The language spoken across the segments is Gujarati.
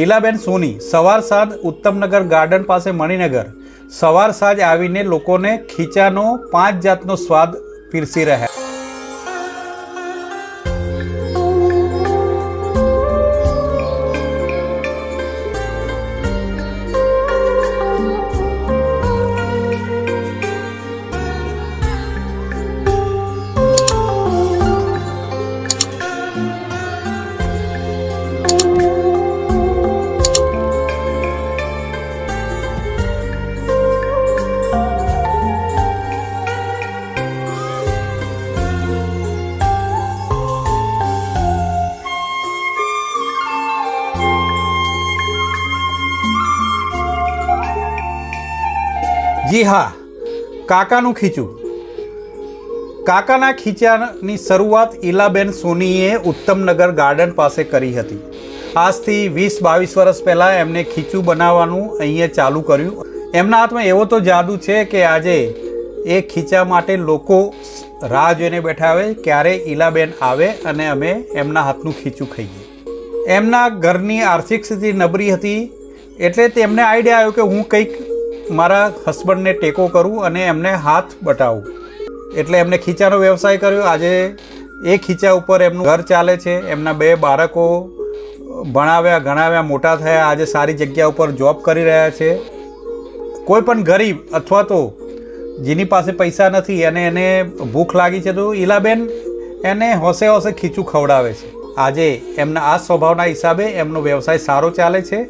ઈલાબેન સોની સવાર સાંજ ઉત્તમનગર ગાર્ડન પાસે મણિનગર સવાર સાંજ આવીને લોકોને ખીચાનો 5 જાતનો સ્વાદ પીરસી રહ્યા। જી હા, કાકાનું ખીચું। કાકાના ખીચાની શરૂઆત ઈલાબેન સોનીએ ઉત્તમનગર ગાર્ડન પાસે કરી હતી। આજથી 20-22 વર્ષ પહેલાં એમને ખીચું બનાવવાનું અહીંયા ચાલુ કર્યું। એમના હાથમાં એવો તો જાદુ છે કે આજે એ ખીચા માટે લોકો રાહ જોઈને બેઠા હોય ક્યારે ઈલાબેન આવે અને અમે એમના હાથનું ખીચું ખાઈએ। એમના ઘરની આર્થિક સ્થિતિ નબળી હતી એટલે તેમને આઈડિયા આવ્યો કે હું કંઈક મારા હસબન્ડને ટેકો કરું અને એમને હાથ બતાવું, એટલે એમને ખીચાનો વ્યવસાય કર્યો। આજે એ ખીચા ઉપર એમનું ઘર ચાલે છે। એમના 2 બાળકો ભણાવ્યા ગણાવ્યા મોટા થયા, આજે સારી જગ્યા ઉપર જોબ કરી રહ્યા છે। કોઈ પણ ગરીબ અથવા તો જેની પાસે પૈસા નથી અને એને ભૂખ લાગી છે તો ઈલાબેન એને હોશે હોશે ખીચું ખવડાવે છે। આજે એમના આ સ્વભાવના હિસાબે એમનો વ્યવસાય સારો ચાલે છે।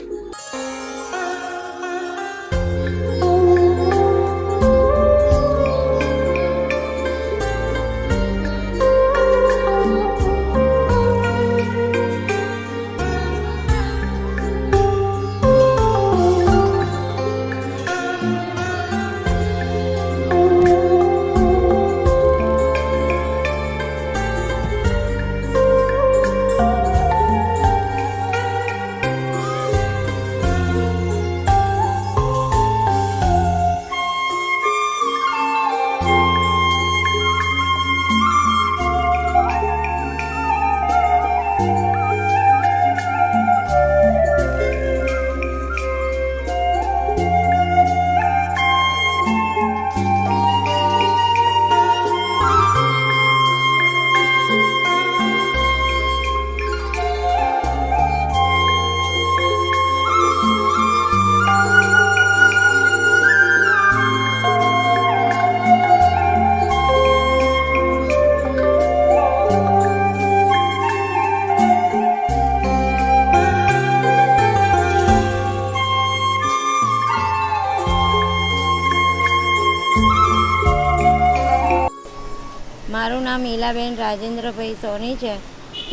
મારું નામ ઈલાબેન રાજેન્દ્રભાઈ સોની છે।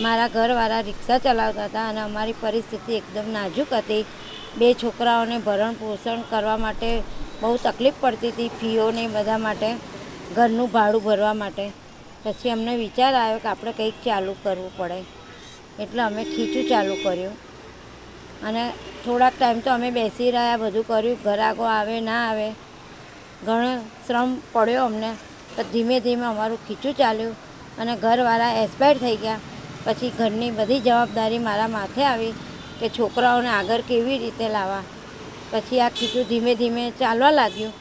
મારા ઘરવાળા રિક્ષા ચલાવતા હતા અને અમારી પરિસ્થિતિ એકદમ નાજુક હતી। 2 છોકરાઓને ભરણ પોષણ કરવા માટે બહુ તકલીફ પડતી હતી, ફીઓને બધા માટે, ઘરનું ભાડું ભરવા માટે। પછી અમને વિચાર આવ્યો કે આપણે કંઈક ચાલુ કરવું પડે, એટલે અમે ખીચું ચાલુ કર્યું અને થોડાક ટાઈમ તો અમે બેસી રહ્યા, બધું કર્યું, ગ્રાહકો આવે ના આવે, ઘણો શ્રમ પડ્યો અમને। તો ધીમે ધીમે અમારું ખીચું ચાલ્યું અને ઘરવાળા એક્સપાયર થઈ ગયા। પછી ઘરની બધી જવાબદારી મારા માથે આવી કે છોકરાઓને આગળ કેવી રીતે લાવવા। પછી આ ખીચું ધીમે ધીમે ચાલવા લાગ્યું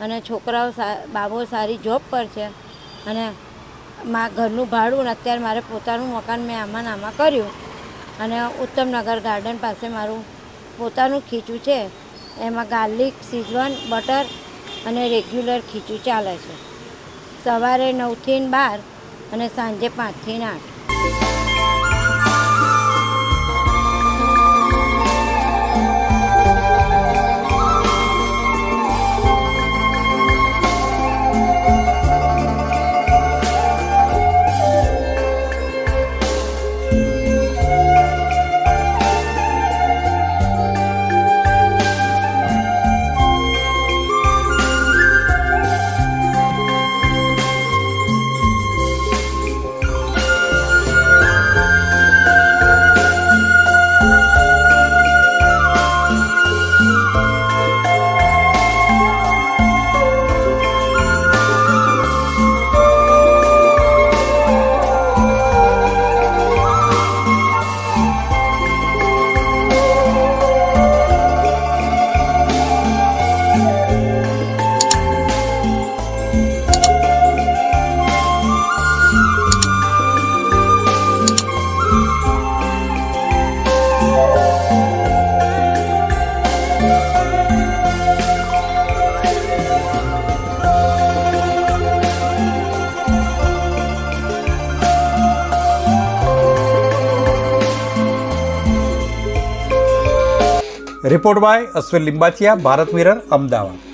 અને છોકરાઓ બાબો સારી જોબ પર છે અને ઘરનું ભાડું ને અત્યારે મારે પોતાનું મકાન મેં આમાં કર્યું અને ઉત્તમનગર ગાર્ડન પાસે મારું પોતાનું ખીચું છે। એમાં ગાર્લિક, સિઝવાન, બટર અને રેગ્યુલર ખીચું ચાલે છે। સવારે 9 થી 12 અને સાંજે 5 થી 8। Report by Ashwin Limbachiya, Bharat Mirror, Ahmedabad.